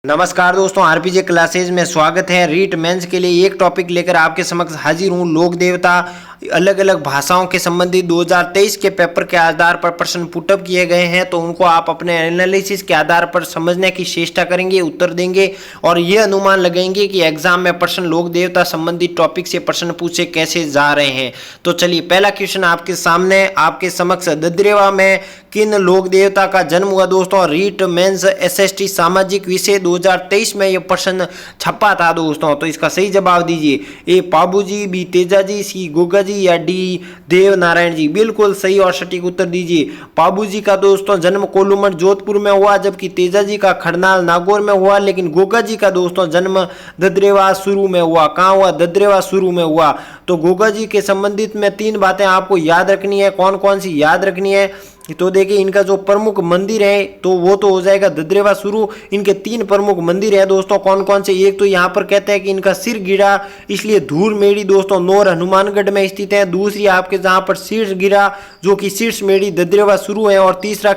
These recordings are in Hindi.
नमस्कार दोस्तों, आरपीजे क्लासेज में स्वागत है। रीट मेंस के लिए एक टॉपिक लेकर आपके समक्ष हाजिर हूँ। लोक देवता अलग अलग भाषाओं के संबंधित 2023 के पेपर के आधार पर प्रश्न पुटअप किए गए हैं, तो उनको आप अपने एनालिसिस के आधार पर समझने की चेष्टा करेंगे, उत्तर देंगे और ये अनुमान लगाएंगे कि एग्जाम में प्रश्न लोक देवता संबंधित टॉपिक से प्रश्न पूछे कैसे जा रहे हैं। तो चलिए, पहला क्वेश्चन आपके सामने आपके समक्ष, ददरेवा में किन लोक देवता का जन्म हुआ दोस्तों? रीट मेंस एसएसटी सामाजिक विषय 2023 में यह प्रश्न छपा था दोस्तों। तो इसका सही जवाब दीजिए। ए पाबूजी, बी तेजाजी, सी गोगा जी या डी देव नारायण जी। बिल्कुल सही और सटीक उत्तर दीजिए। पाबूजी का दोस्तों जन्म कोलूमठ जोधपुर में हुआ, जबकि तेजाजी का खड़नाल नागौर में हुआ। लेकिन गोगा जी का दोस्तों जन्म ददरेवा शुरू में हुआ। कहाँ हुआ? ददरेवा शुरू में हुआ। तो गोगा जी के संबंधित में 3 बातें आपको याद रखनी है। कौन कौन सी याद रखनी है? तो देखिए, इनका जो प्रमुख मंदिर है तो वो तो हो जाएगा ददरेवा शुरू। इनके 3 प्रमुख मंदिर है दोस्तों। कौन कौन से? एक तो यहाँ पर कहते हैं कि इनका सिर गिरा, इसलिए धूर मेड़ी दोस्तों नौर हनुमानगढ़ में स्थित है। दूसरी आपके जहाँ पर शीर्ष गिरा, जो कि शीर्ष मेड़ी ददरेवा शुरू है। और तीसरा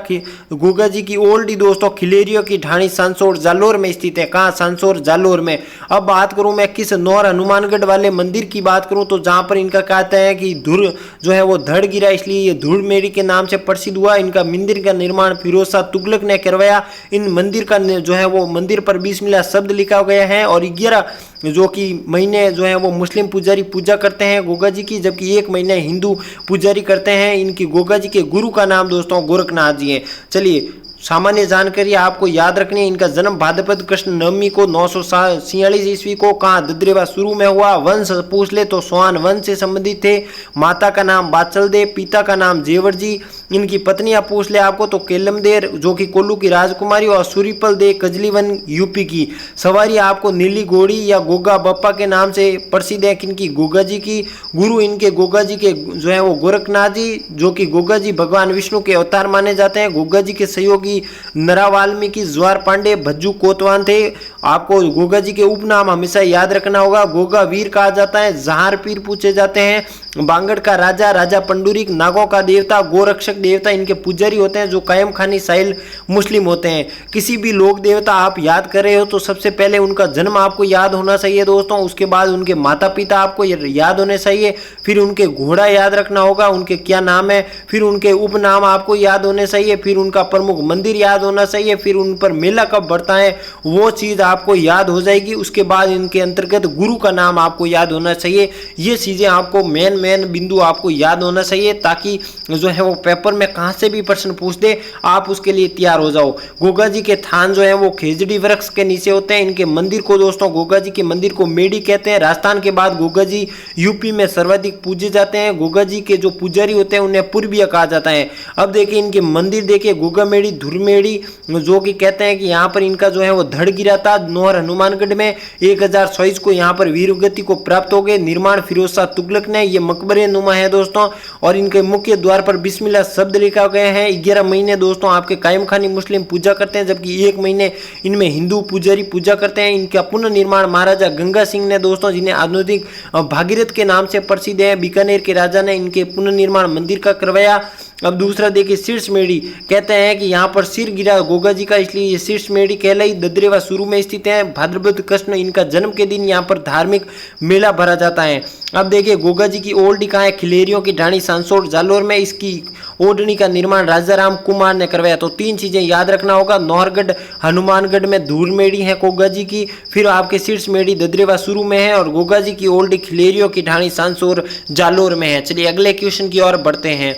गोगा जी की ओल्डी दोस्तों खिलेरियों की ढाणी सांसोर जालोर में स्थित है। कहाँ? सांसोर जालोर में। अब बात करूँ मैं किस नौर हनुमानगढ़ वाले मंदिर की बात करूँ, तो जहाँ पर इनका कहते हैं कि धुर जो है वो धड़ गिरा, इसलिए ये धूर मेड़ी के नाम से प्रसिद्ध हुआ। इनका मंदिर का निर्माण फिरोज शाह तुगलक ने करवाया। इन मंदिर का जो है वो मंदिर पर बिस्मिल्लाह शब्द लिखा गया है। और 11 जो कि महीने जो है वो मुस्लिम पुजारी पूजा करते हैं गोगा जी की, जबकि 1 महीने हिंदू पुजारी करते हैं। इनकी गोगा जी के गुरु का नाम दोस्तों गोरखनाथ जी है। चलिए, सामान्य जानकारी आपको याद रखनी है। इनका जन्म भाद्रपद कृष्ण नवमी को 946 ईस्वी को कहाँ? ददरेवा शुरू में हुआ। वंश पूछ ले तो सोहान वंश से संबंधित थे। माता का नाम बाचल दे, पिता का नाम जेवर जी। इनकी पत्नियां पूछ ले आपको तो केलमदेर जो कि कोल्लू की राजकुमारी और सूरीपल दे कजलीवन यूपी की। सवारी आपको नीली घोड़ी या गोगा बप्पा के नाम से प्रसिद्ध है। किनकी? गोगा जी की। गुरु इनके गोगा जी के जो है वो गोरखनाथ जी, जो कि गोगा जी भगवान विष्णु के अवतार माने जाते हैं। गोगा जी के सहयोगी नरा वाल्मीकि, ज्वार पांडे, भज्जू कोतवान थे। आपको गोगा जी के उपनाम हमेशा याद रखना होगा। गोगा वीर कहा जाता है, जहार पीर पूछे जाते हैं, बांगड़ का राजा, राजा पंडुरिक, नागों का देवता, गोरक्षक देवता इनके पुजारी होते हैं, जो कायम खानी साहिल मुस्लिम होते हैं। किसी भी लोक देवता आप याद कर रहे हो तो सबसे पहले उनका जन्म आपको याद होना चाहिए दोस्तों। उसके बाद उनके माता पिता आपको याद होने चाहिए। फिर उनके घोड़ा याद रखना होगा, उनके क्या नाम है। फिर उनके उपनाम आपको याद होने चाहिए। फिर उनका प्रमुख मंदिर याद होना चाहिए। फिर उन पर मेला कब बढ़ता है वो चीज़ आपको याद हो जाएगी। उसके बाद इनके अंतर्गत गुरु का नाम आपको याद होना चाहिए। ये चीज़ें आपको मेन बिंदु आपको याद होना चाहिए, ताकि जो है वो पेपर में कहाँ से भी प्रश्न पूछ दे आप उसके लिए तैयार हो जाओ। गोगा जी के थान जो है वो खेजड़ी वृक्ष के नीचे होते हैं। इनके मंदिर को दोस्तों, गोगा जी के मंदिर को मेडी कहते हैं। राजस्थान के बाद गोगा जी यूपी में सर्वाधिक पूजे जाते हैं। गोगा जी के जो पुजारी होते हैं उन्हें पूर्वीय कहा जाता है। अब देखिए, इनके मंदिर देखिए, गोगा मेड़ी, धुरमेड़ी, जो कि कहते हैं कि यहाँ पर इनका जो है वो धड़ गिरा था नौर हनुमानगढ़ में। 1024 को यहाँ पर वीरगति को प्राप्त हो गए। निर्माण फिरोज शाह तुगलक ने। ये मकबरे नुमा है दोस्तों। और इनके मुख्य द्वार पर बिस्मिल्लाह शब्द लिखा गया है। 11 महीने दोस्तों आपके कायम खानी मुस्लिम पूजा करते हैं, जबकि 1 महीने इनमें हिंदू पुजारी पूजा करते हैं। इनका पुनर्निर्माण महाराजा गंगा सिंह ने दोस्तों, जिन्हें आधुनिक भागीरथ के नाम से प्रसिद्ध है, बीकानेर के राजा ने इनके पुनर्निर्माण मंदिर का करवाया। अब दूसरा देखिए, शीर्ष मेड़ी, कहते हैं कि यहाँ पर सिर गिरा गोगा जी का, इसलिए ये शीर्ष मेड़ी कहलाई। ददरेवा शुरू में स्थित है। भाद्रपद कृष्ण इनका जन्म के दिन यहाँ पर धार्मिक मेला भरा जाता है। अब देखिए, गोगा जी की ओल्डी कहाँ है? खिलेरियों की ढाणी सांसोर जालोर में। इसकी ओढ़नी का निर्माण राजा राम कुमार ने करवाया। तो 3 चीजें याद रखना होगा। नौहरगढ़ हनुमानगढ़ में धूल मेड़ी है गोगा जी की। फिर आपके शीर्ष मेड़ी ददरेवा शुरू में है। और गोगा जी की ओल्डी खिलेरियों की ढाणी सांसोर जालोर में है। चलिए, अगले क्वेश्चन की ओर बढ़ते हैं।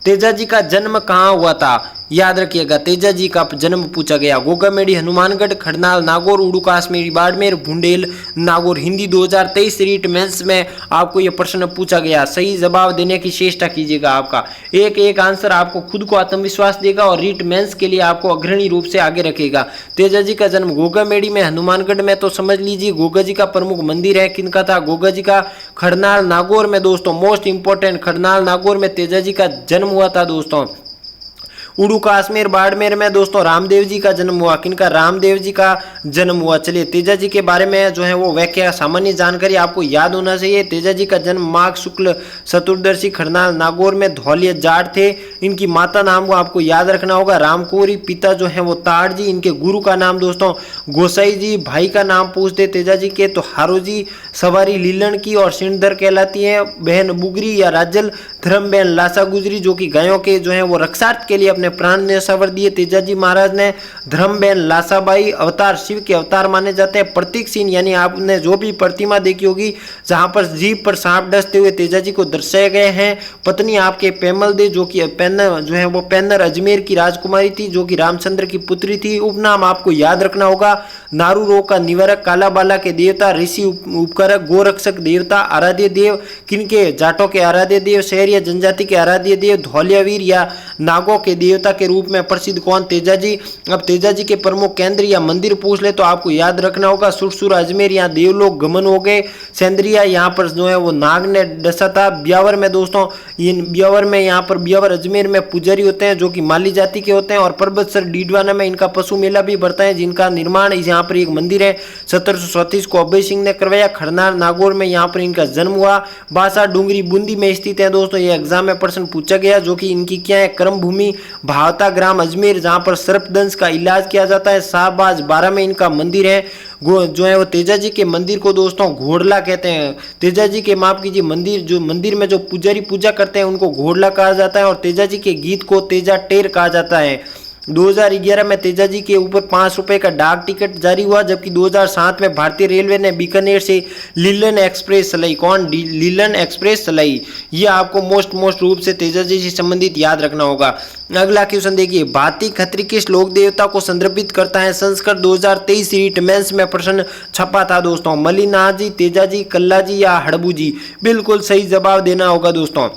तेजाजी का जन्म कहाँ हुआ था? याद रखिएगा, तेजाजी का जन्म पूछा गया। गोगामेड़ी हनुमानगढ़, खड़नाल नागौर, उड़ू काश्मीरी बाड़मेर, भुंडेल नागौर। हिंदी 2023 रीट मेंस में आपको यह प्रश्न पूछा गया। सही जवाब देने की चेष्टा कीजिएगा। आपका एक आंसर आपको खुद को आत्मविश्वास देगा और रीट मेंस के लिए आपको अग्रणी रूप से आगे रखेगा। तेजाजी का जन्म गोगामेड़ी में, हनुमानगढ़ में। तो समझ लीजिए, गोगा जी का प्रमुख मंदिर है। किनका था? गोगा जी का। खड़नाल नागौर में दोस्तों, मोस्ट इंपॉर्टेंट, खड़नाल नागौर में तेजाजी का जन्म हुआ था दोस्तों। उड़ू काश्मीर बाड़मेर में दोस्तों रामदेव जी का जन्म हुआ। किनका? रामदेव जी का जन्म हुआ। चलिए तेजा जी के बारे में जो है वो व्याख्या सामान्य जानकारी आपको याद होना चाहिए। तेजा जी का जन्म माघ शुक्ल चतुर्दशी खरनाल नागौर में धौलिया जाट थे। इनकी माता नाम को आपको याद रखना होगा रामकोरी, पिता जो है वो ताड़ जी। इनके गुरु का नाम दोस्तों गोसाई जी। भाई का नाम पूछते तेजा जी के तो हारो जी, सवारी लीलन की और सिंधर कहलाती है। बहन बुगरी या राजल, धर्म बहन लासा गुजरी जो कि गायों के जो है वो रक्षार्थ के लिए अपने प्राण न्यौछावर दिए तेजा जी महाराज ने। धर्म बहन लासाबाई अवतार शिव के अवतार माने जाते हैं। प्रतीक चिन्ह यानी आपने जो भी प्रतिमा देखी होगी जहां पर जीभ पर सांप डसते हुए तेजा जी को दर्शाए गए हैं। पत्नी आपके पेमल दे जो कि पेन्नर जो है वो पेन्नर अजमेर की राजकुमारी थी जो कि रामचंद्र की पुत्री थी। उपनाम आपको याद रखना होगा नारू रोग का निवारक, काला बाला के देवता, ऋषि उपकारक, गोरक्षक देवता, आराध्य देव। किनके? जाटों के आराध्य देव, शहरिया जनजाति के आराध्य देव, धौलियावीर या नागों के देवता के रूप में प्रसिद्ध कौन? तेजा जी। अब तेजा जी के प्रमुख केंद्र या मंदिर पूछ ले तो आपको याद रखना होगा सुरसुर अजमेर, यहाँ देवलोक गमन हो गए। सेंद्रिया यहाँ पर जो है वो नाग ने डसा था। ब्यावर में दोस्तों ब्यावर में यहाँ पर ब्यावर अजमेर में पुजारी होते हैं जो कि माली जाति के होते हैं। और पर्वतसर डीडवाना में इनका पशु मेला भी बढ़ता है जिनका निर्माण यहाँ पर एक मंदिर है 1734 को अभय सिंह ने करवाया। खरनार नागौर में यहाँ पर इनका जन्म हुआ। बासा डूंगरी बूंदी में स्थित है दोस्तों। ये एग्जाम में प्रश्न पूछा गया जो कि इनकी क्या है? कर्म भूमि भावता ग्राम अजमेर जहाँ पर सर्पदंश का इलाज किया जाता है। शाहबाज 12 में इनका मंदिर है। जो है वो तेजा जी के मंदिर को दोस्तों घोड़ला कहते हैं। तेजा जी के माफ कीजिए मंदिर में जो पुजारी पूजा करते हैं उनको घोड़ला कहा जाता है। और तेजा जी के गीत को तेजा टेर कहा जाता है। 2011 में तेजा जी के ऊपर 5 रुपए का डाक टिकट जारी हुआ। जबकि 2007 में भारतीय रेलवे ने बीकानेर से लीलन एक्सप्रेस चलाई। कौन? लीलन एक्सप्रेस चलाई। ये आपको मोस्ट रूप से तेजा जी से संबंधित याद रखना होगा। अगला क्वेश्चन देखिए, भाती खत्री किस लोक देवता को संदर्भित करता है? संस्कृत 2023 रीट मेंस में प्रश्न छपा था दोस्तों। मलिनाथ जी, तेजा जी, कल्ला जी या हड़बू जी? बिल्कुल सही जवाब देना होगा दोस्तों।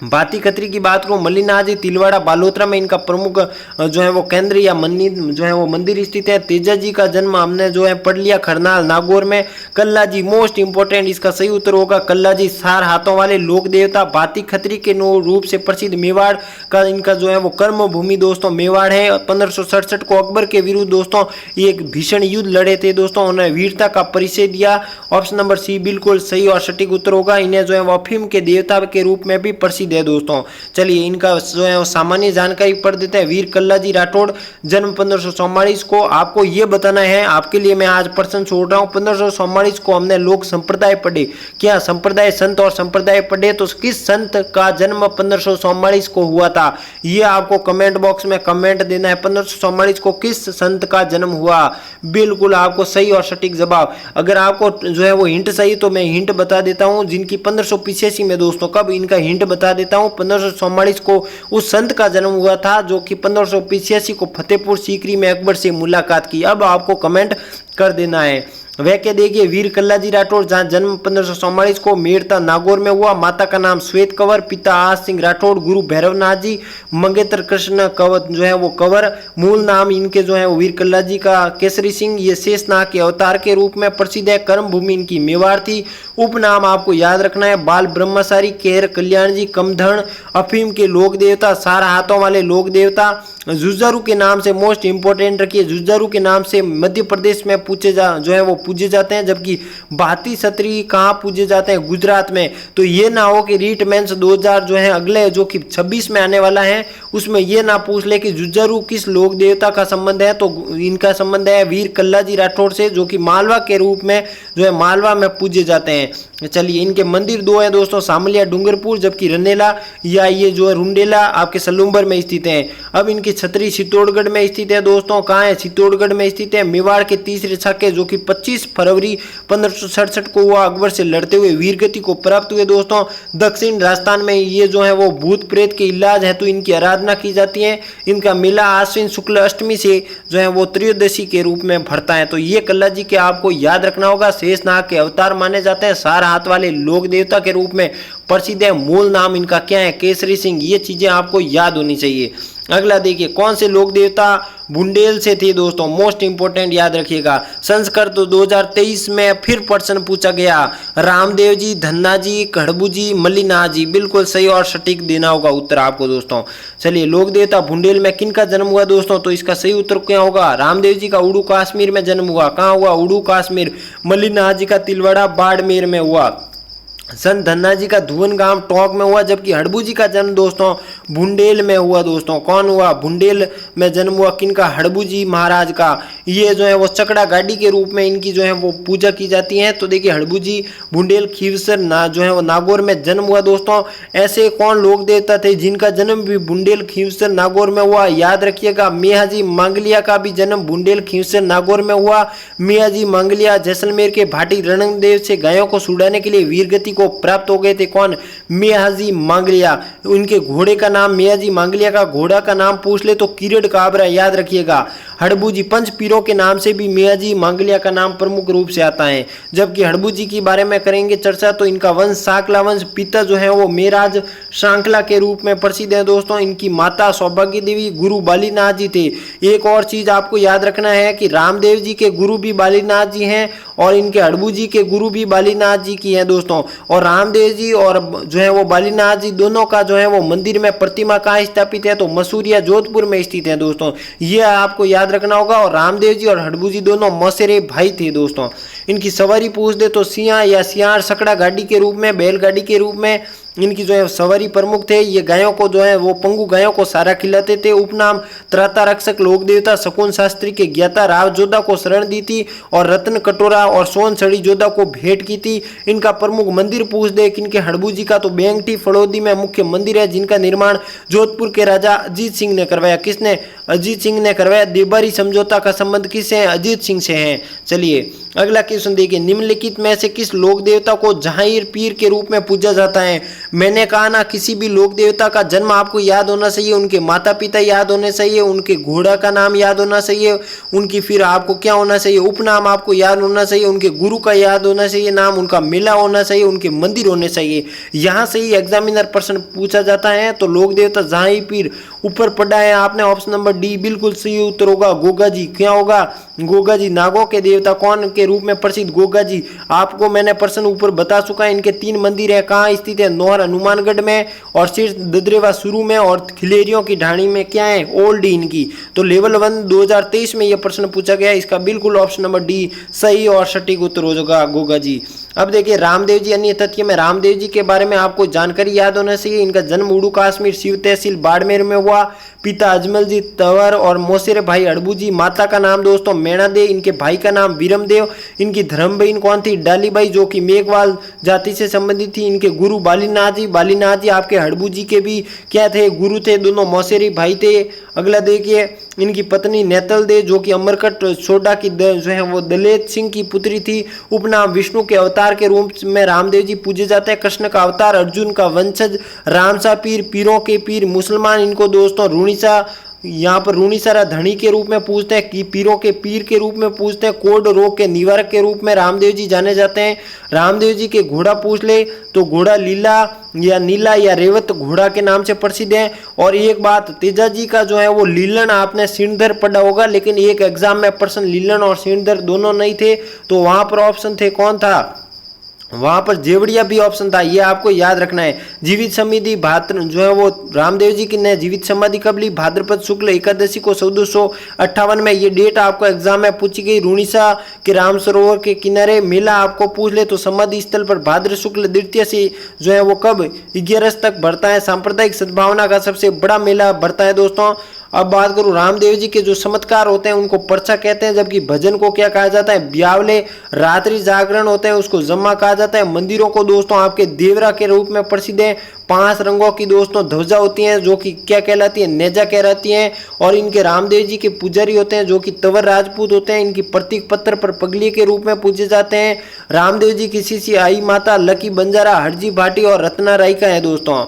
भाती खत्री की बात करूं, मल्लिनाथ जी तिलवाड़ा बालोतरा में इनका प्रमुख जो है वो केंद्र या मंदिर जो है वो मंदिर स्थित है। तेजा जी का जन्म हमने जो है पढ़ लिया खरनाल नागौर में। कल्ला जी मोस्ट इंपोर्टेंट, इसका सही उत्तर होगा कल्ला जी, 4 हाथों वाले लोक देवता। भाती खत्री के रूप से प्रसिद्ध मेवाड़ का इनका जो है वो कर्म भूमि दोस्तों मेवाड़ है। 1567 को अकबर के विरुद्ध दोस्तों एक भीषण युद्ध लड़े थे दोस्तों। उन्होंने वीरता का परिचय दिया। ऑप्शन नंबर सी बिल्कुल सही और सटीक उत्तर होगा। इन्हें जो है वो अफीम के देवता के रूप में भी प्रसिद्ध है दोस्तों। चलिए इनका जो है सामान्य जानकारी पढ़ देते हैं। वीर कल्ला जी राठौड़, जन्म 1544 को। आपको ये बताना है, आपके लिए मैं आज प्रश्न छोड़ रहा हूँ। 1544 को हमने लोक संप्रदाय पढ़े। क्या संप्रदाय, संत और संप्रदाय पढ़े? तो किस संत का जन्म 1544 को हुआ था? ये आपको कमेंट बॉक्स में कमेंट देना है। 1544 को किस संत का जन्म हुआ? बिल्कुल आपको सही और सटीक जवाब। अगर आपको जो है वो हिंट सही तो मैं हिंट बता देता हूँ। जिनकी 1585 में दोस्तों, कब इनका हिंट बता देता हूँ। 1544 को उस संत का जन्म हुआ था जो कि 1585 को फतेहपुर सीकरी में अकबर से मुलाकात की। अब आपको कमेंट कर देना है। वह क्या देखिए, वीर कल्ला जी राठौड़ जहाँ जन्म 1544 को मेड़ता नागौर में हुआ। माता का नाम श्वेत कंवर, पिता आज सिंह राठौड़, गुरु भैरवनाथ जी, मंगेतर कृष्ण कंवर जो है वो कंवर। मूल नाम इनके जो है वीर कल्ला जी का केसरी सिंह। ये शेषनाग के अवतार के रूप में प्रसिद्ध है। कर्म भूमि इनकी मेवाड़ थी। उपनाम आपको याद रखना है बाल ब्रह्मचारी, केर कल्याण जी, कमधण, अफीम के लोक देवता, 4 हाथों वाले लोक देवता। जुझारू के नाम से मोस्ट इंपोर्टेंट रखिए, जुझारू के नाम से मध्य प्रदेश में जो है वो पूजे जाते हैं। जबकि भाती क्षत्रिय कहाँ पूजे जाते हैं? गुजरात में। तो ये ना हो कि रीट मेंस 2000 जो है अगले जो कि 26 में आने वाला है उसमें ये ना पूछ ले कि जुझारू किस लोक देवता का संबंध है। तो इनका संबंध है वीर कल्ला जी राठौड़ से जो कि मालवा के रूप में जो है मालवा में पूजे जाते हैं। चलिए इनके मंदिर 2 हैं दोस्तों, सामलिया डूंगरपुर, जबकि रनेला या ये जो है रुंडेला आपके सलूम्बर में स्थित है। अब इनकी छतरी चित्तौड़गढ़ में स्थित है दोस्तों। कहाँ है? चित्तौड़गढ़ में स्थित है। मेवाड़ के तीसरे छक्के जो कि 25 फरवरी 1567 को हुआ अकबर से लड़ते हुए वीरगति को प्राप्त हुए दोस्तों। दक्षिण राजस्थान में ये जो है वो भूत प्रेत के इलाज है तो इनकी आराधना की जाती है। इनका मेला आश्विन शुक्ल अष्टमी से जो है वो त्रयोदशी के रूप में भरता है। तो ये कल्ला जी के आपको याद रखना होगा। शेषनाग के अवतार माने जाते हैं। 4 हाथ वाले लोक देवता के रूप में प्रसिद्ध है। मूल नाम इनका क्या है? केसरी सिंह। ये चीजें आपको याद होनी चाहिए। अगला देखिए, कौन से लोक देवता बुंदेल से थे दोस्तों? मोस्ट इंपोर्टेंट याद रखिएगा। संस्कृत 2023 में फिर प्रश्न पूछा गया। रामदेव जी, धन्ना जी, खड़बू जी, मल्लीनाथ जी। बिल्कुल सही और सटीक देना होगा उत्तर आपको दोस्तों। चलिए, लोक देवता बुंदेल में किन का जन्म हुआ दोस्तों? तो इसका सही उत्तर क्या होगा? रामदेव जी का उड़ू कश्मीर में जन्म हुआ। कहाँ हुआ? उड़ू कश्मीर। मल्लीनाथ जी का तिलवाड़ा बाड़मेर में हुआ। संत धन्ना जी का धुवन गांव टोंक में हुआ। जबकि हड़बू जी का जन्म दोस्तों बुंदेल में हुआ दोस्तों। कौन हुआ? बुंदेल में जन्म हुआ। किनका? हड़बू जी महाराज का। ये जो है वो चकड़ा गाड़ी के रूप में इनकी जो है वो पूजा की जाती है। तो देखिए, हड़बू जी बुंदेल खीवसर जो है वो नागौर में जन्म हुआ दोस्तों। ऐसे कौन लोक देवता थे जिनका जन्म भी बुंदेल खीवसर नागौर में हुआ? याद रखिएगा, मियाजी मांगलिया का भी जन्म बुंदेल खीवसर नागौर में हुआ। मियाजी मांगलिया जैसलमेर के भाटी रणदेव से गायों को छुड़ाने के लिए वीरगति को प्राप्त हो गए थे। कौन? मियाजी मांगलिया। उनके घोड़े का नाम, मियाजी मांगलिया का घोड़ा का नाम पूछ ले तो किरड काबरा। याद रखिएगा। हड़बू जी, पंच पीरों के नाम से भी मियाजी मांगलिया का नाम प्रमुख रूप से आता है। जबकि हड़बू जी के बारे में करेंगे चर्चा तो इनका वंश सांकला वंश। पिता जो है वो मेराज सांकला के रूप में प्रसिद्ध है दोस्तों। इनकी माता सौभाग्य देवी गुरु बालीनाथ जी थे। एक और चीज आपको याद रखना है कि रामदेव जी के गुरु भी बालीनाथ जी हैं और इनके हड़बू जी के गुरु भी बालीनाथ जी की हैं दोस्तों। और रामदेव जी और जो है वो बालीनाथ जी दोनों का जो है वो मंदिर में प्रतिमा कहाँ स्थापित है? तो मसूरिया जोधपुर में स्थित है दोस्तों। ये आपको याद रखना होगा। और रामदेव जी और हड़बू जी दोनों मौसेरे भाई थे दोस्तों। इनकी सवारी पूछ दे तो सिया या सियार सकड़ा गाड़ी के रूप में, बैलगाड़ी के रूप में इनकी जो है सवारी प्रमुख थे। ये गायों को जो है वो पंगु गायों को सारा खिलाते थे। उपनाम त्राता रक्षक लोक देवता शकुन शास्त्री के ज्ञाता राव जोधा को शरण दी थी और रत्न कटोरा और सोन छड़ी जोधा को भेंट की थी। इनका प्रमुख मंदिर पूछ दे किनके? हड़बू जी का तो बेंगटी फड़ौदी में मुख्य मंदिर है, जिनका निर्माण जोधपुर के राजा अजीत सिंह ने करवाया। किसने? अजीत सिंह ने करवाया। देबारी समझौता का संबंध किससे है? अजीत सिंह से है। चलिए, अगला क्वेश्चन देखिए, निम्नलिखित में से किस लोक देवता को जहांगीर पीर के रूप में पूजा जाता है? मैंने कहा ना, किसी भी लोक देवता का जन्म आपको याद होना चाहिए, उनके माता पिता याद होने चाहिए, उनके घोड़ा का नाम याद होना चाहिए, उनकी फिर आपको क्या होना चाहिए? उपनाम आपको याद होना चाहिए, उनके गुरु का याद होना चाहिए नाम, उनका मेला होना चाहिए, उनके मंदिर होने चाहिए। यहाँ से ही एग्जामिनर प्रश्न पूछा जाता है। तो लोक देवता जहांगीर पीर ऊपर पढ़ा है आपने, ऑप्शन नंबर डी बिल्कुल सही उत्तर होगा। गोगा जी, क्या होगा? गोगा जी। नागों के देवता कौन के रूप में प्रसिद्ध? गोगा जी। आपको मैंने प्रश्न ऊपर बता चुका है। इनके 3 मंदिर है। कहाँ स्थित है? नौहर हनुमानगढ़ में और शीर्ष ददरेवा शुरू में और खिलेरियों की ढाणी में क्या है? ओल्ड इनकी। तो लेवल 1 2023 में यह प्रश्न पूछा गया। इसका बिल्कुल ऑप्शन नंबर डी सही और सटीक उत्तर हो जाएगा, गोगा जी। अब देखिए, रामदेव जी अन्य तथ्य में रामदेव जी के बारे में आपको जानकारी याद होना चाहिए। इनका जन्म उड़ू कश्मीर शिव तहसील बाड़मेर में हुआ। पिता अजमल जी तंवर और मोसेरे भाई हड़बू जी। माता का नाम दोस्तों मैणा दे। इनके भाई का नाम वीरमदेव। इनकी धर्म बहन कौन थी? डालीबाई, जो कि मेघवाल जाति से संबंधित थी। इनके गुरु बालीनाथ जी। बालीनाथ जी आपके हड़बू जी के भी क्या थे? गुरु थे। दोनों मौसेरी भाई थे। अगला देखिए, इनकी पत्नी नेतल दे, जो कि अमरकट सोडा की जो है वो दलेत सिंह की पुत्री थी। उपनाम विष्णु के अवतार के रूप में रामदेव जी पूजे जाते हैं। कृष्ण का अवतार, अर्जुन का वंशज, रामसा पीर, पीरों के पीर। मुसलमान इनको दोस्तों रूणीसा, यहाँ पर रूणीसारा धनी के रूप में पूछते हैं, कि पीरों के पीर के रूप में पूछते हैं। कोढ़ रोग के निवारक के रूप में रामदेव जी जाने जाते हैं। रामदेव जी के घोड़ा पूछ ले तो घोड़ा लीला या नीला या रेवत घोड़ा के नाम से प्रसिद्ध है। और एक बात, तेजा जी का जो है वो लीलन आपने सिरधर पढ़ा होगा, लेकिन एक एग्जाम में प्रश्न लीलन और सिरधर दोनों नहीं थे, तो वहां पर ऑप्शन थे कौन था? वहां पर जेवड़िया भी ऑप्शन था। ये आपको याद रखना है। जीवित समाधि भाद्र जो है वो रामदेव जी की ने जीवित समाधि कब ली? भाद्रपद शुक्ल एकादशी को 1458 में। ये डेट आपको एग्जाम में पूछी गई। रूणीसा के राम सरोवर के किनारे मेला आपको पूछ ले तो समाधि स्थल पर भाद्र शुक्ल द्वितीय से जो है वो कब 11 तक भरता है। सांप्रदायिक सद्भावना का सबसे बड़ा मेला भरता है दोस्तों। अब बात करूं, रामदेव जी के जो चमत्कार होते हैं उनको पर्चा कहते हैं, जबकि भजन को क्या कहा जाता है? ब्यावले। रात्रि जागरण होते हैं उसको जम्मा कहा जाता है। मंदिरों को दोस्तों आपके देवरा के रूप में प्रसिद्ध है। 5 रंगों की दोस्तों ध्वजा होती हैं, जो कि क्या कहलाती है? नेजा कहलाती हैं। और इनके रामदेव जी के पुजारी होते हैं, जो कि तंवर राजपूत होते हैं। इनकी प्रतीक पत्र पर पगली के रूप में पूजे जाते हैं। रामदेव जी की शिष्य आई माता लकी बंजारा, हरजी भाटी और रत्ना राय का है दोस्तों।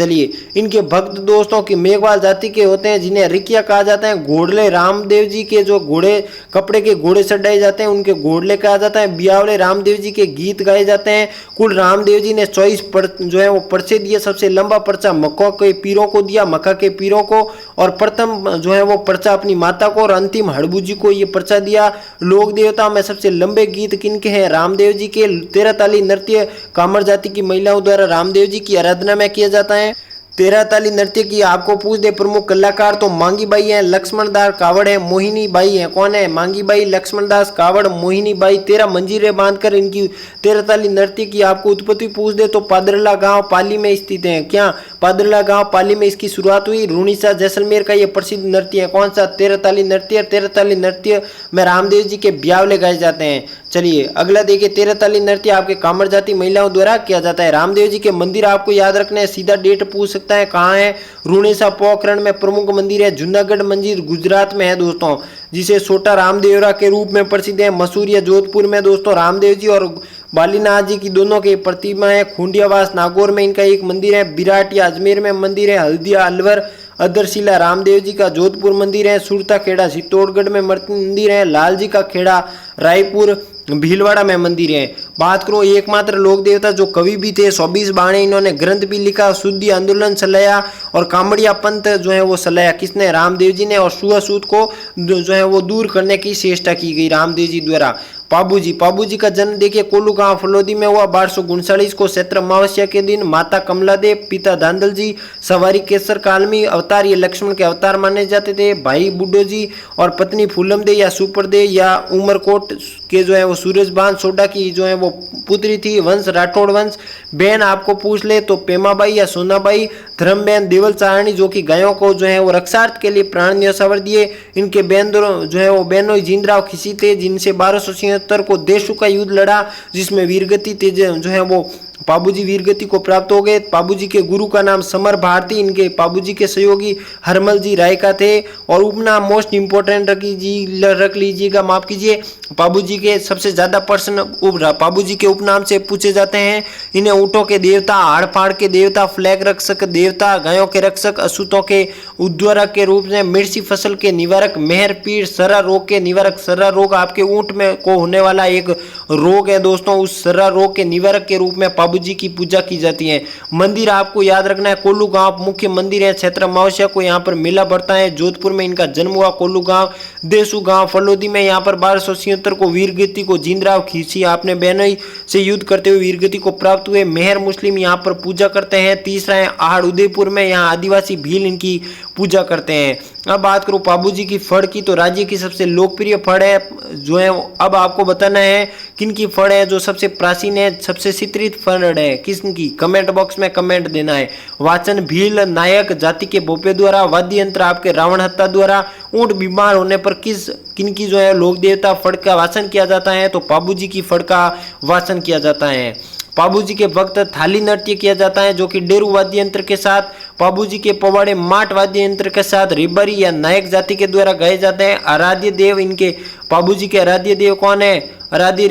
चलिए, इनके भक्त दोस्तों की मेघवाल जाति के होते हैं, जिन्हें रिकिया कहा जाता है। घोड़ले रामदेव जी के जो घोड़े कपड़े के घोड़े चढ़ाए जाते हैं, उनके घोड़ले कहा जाता है। बियावले रामदेव जी के गीत गाए जाते हैं। कुल रामदेव जी ने 24 जो है वो पर्चे दिए। सबसे लंबा पर्चा मक्का के पीरों को दिया, मक्का के पीरों को, और प्रथम जो है वो पर्चा अपनी माता को, और अंतिम हड़बू जी को ये पर्चा दिया। लोक देवता में सबसे लंबे गीत किनके हैं? रामदेव जी के। 13 ताली नृत्य कामर जाति की महिलाओं द्वारा रामदेव जी की आराधना में किया जाता है। 13 ताली नृत्य की आपको पूछ दे प्रमुख कलाकार, तो मांगी बाई है, लक्ष्मणदास कावड़ है, मोहिनी बाई है। कौन है? मांगी बाई, लक्ष्मणदास कावड़, मोहिनी बाई। 13 मंजीरें बांधकर इनकी 13 ताली नृत्य की आपको उत्पत्ति पूछ दे तो पादरला गांव पाली में स्थित है। क्या? पादरला गांव पाली में इसकी शुरुआत हुई। रूणीसा जैसलमेर का ये प्रसिद्ध नृत्य है। कौन सा? 13 ताली नृत्य। 13 ताली नृत्य में रामदेव जी के ब्यावले गाए जाते हैं। चलिए अगला देखिए, 13 ताली नृत्य आपके कामर जाति महिलाओं द्वारा किया जाता है। रामदेव जी के मंदिर आपको याद रखना है, सीधा डेट पूछ सकता है। कहाँ है? रूणेसा पोखरण में प्रमुख मंदिर है। जूनागढ़ मंदिर गुजरात में है दोस्तों, जिसे छोटा रामदेवरा के रूप में प्रसिद्ध है। मसूरिया जोधपुर में दोस्तों रामदेव जी और बालीनाथ जी की दोनों की प्रतिमा है। खूंडियावास नागौर में इनका एक मंदिर है। बिराटिया अजमेर में मंदिर है। हल्दिया अलवर अदरशिला रामदेव जी का जोधपुर मंदिर है। सुरता खेड़ा चित्तौड़गढ़ में मंदिर है। लाल जी का खेड़ा रायपुर भीलवाड़ा में मंदिर है। बात करो एकमात्र लोक देवता जो कवि भी थे, 24 बाणे इन्होंने ग्रंथ भी लिखा, शुद्धि आंदोलन चलाया और कामड़िया पंथ जो है वो चलाया। किसने? रामदेव जी ने। और छुआछूत को जो है वो दूर करने की चेष्टा की गई रामदेव जी द्वारा। पाबू जी का जन्म देखिए कोल्लू गांव फलोदी में हुआ 1239 को चैत्र अमावस्या के दिन। माता कमला देव, पिता दांदल जी, सवारी केसर कालमी अवतार, ये लक्ष्मण के अवतार माने जाते थे। भाई बुड्ढो जी और पत्नी फूलम दे या सुपर दे या उमरकोट के जो है वो सूरजबान सोडा की जो है वो पुत्री थी। वंश राठौड़ वंश। बहन आपको पूछ ले तो पेमाबाई या सोनाबाई। धर्म बहन देवल चारणी जो कि गायों को जो है वो रक्षार्थ के लिए प्राण न्यौछावर दिए। इनके बहन जो है वो बहनों जिंदराव खिसी थे, जिनसे 1276 को देशु का युद्ध लड़ा, जिसमें वीरगति तेज जो है वो पाबूजी वीरगति को प्राप्त हो गए। पाबूजी के गुरु का नाम समर भारती, इनके पाबूजी के सहयोगी हरमल जी राय का थे। और उपनाम मोस्ट इंपोर्टेंट रख लीजिएगा, माफ कीजिए। पाबूजी के सबसे ज्यादा प्रश्न पाबूजी के उपनाम से पूछे जाते हैं। इन्हें ऊँटों के देवता, हाड़ फाड़ के देवता, फ्लैग रक्षक देवता, गायों के रक्षक, असूतों के उद्धारक के रूप में, मिर्ची फसल के निवारक, मेहर पीर, सर्रा रोग के निवारक। सर्रा रोग आपके ऊँट में को होने वाला एक रोग है दोस्तों, उस सर्रा रोग के निवारक के रूप में पाबूजी की पूजा की जाती है। मंदिर आपको याद रखना है कोल्लू गांव मुख्य मंदिर है। चैत्र अमावस्या को यहाँ पर मेला बढ़ता है। जोधपुर में इनका जन्म हुआ। कोल्लू गांव, देसू गांव फलोदी में यहाँ पर 1276 को वीरगति को जिंदराव खींची आपने बहनोई से युद्ध करते हुए वीरगति को प्राप्त हुए। मेहर मुस्लिम यहाँ पर पूजा करते हैं। तीसरा है आहड़ उदयपुर में, यहाँ आदिवासी भील इनकी पूजा करते हैं। अब बात करूँ पाबूजी की फड़ की, तो राज्य की सबसे लोकप्रिय फड़ है जो है। अब आपको बताना है किन की फड़ है जो सबसे प्राचीन है, सबसे चित्रित फड़ है किसकी? कमेंट बॉक्स में कमेंट देना है। वाचन भील नायक जाति के भोपे द्वारा। वाद्य यंत्र आपके रावण हत्या द्वारा। ऊंट बीमार होने पर किनकी जो है लोक देवता फड़ का वाचन किया जाता है? तो पाबूजी की फड़ का वाचन किया जाता है। पाबूजी के वक्त थाली नृत्य किया जाता है जो कि डेरू वाद्य यंत्र के साथ। पाबूजी के पवाड़े माट वाद्य यंत्र के साथ रेबरी या नायक जाति के द्वारा गाए जाते हैं। आराध्य देव इनके पाबूजी के आराध्य देव कौन है? आराध्य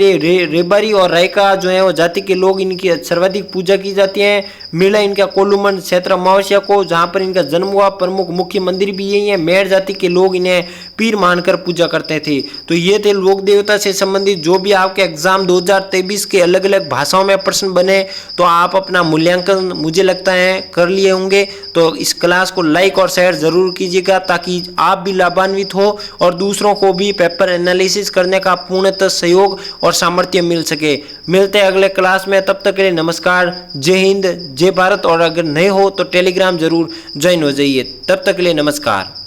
रेबरी और रायका जो है वो जाति के लोग इनकी सर्वाधिक पूजा की जाती है। मेला इनका कोल्लूमन क्षेत्र अमावस्या को जहाँ पर इनका जन्म हुआ। प्रमुख मुख्य मंदिर भी यही है। मेहर जाति के लोग इन्हें पीर मानकर पूजा करते थे। तो ये थे लोक देवता से संबंधित जो भी आपके एग्जाम 2023 के अलग अलग भाषाओं में प्रश्न बने, तो आप अपना मूल्यांकन मुझे लगता है कर लिए होंगे। तो इस क्लास को लाइक और शेयर जरूर कीजिएगा ताकि आप भी लाभान्वित हो और दूसरों को भी पेपर एनालिसिस करने का पूर्णतः सहयोग और सामर्थ्य मिल सके। मिलते हैं अगले क्लास में, तब तक के लिए नमस्कार, जय हिंद, जय भारत। और अगर नए हो तो टेलीग्राम जरूर ज्वाइन हो जाइए। तब तक के लिए नमस्कार।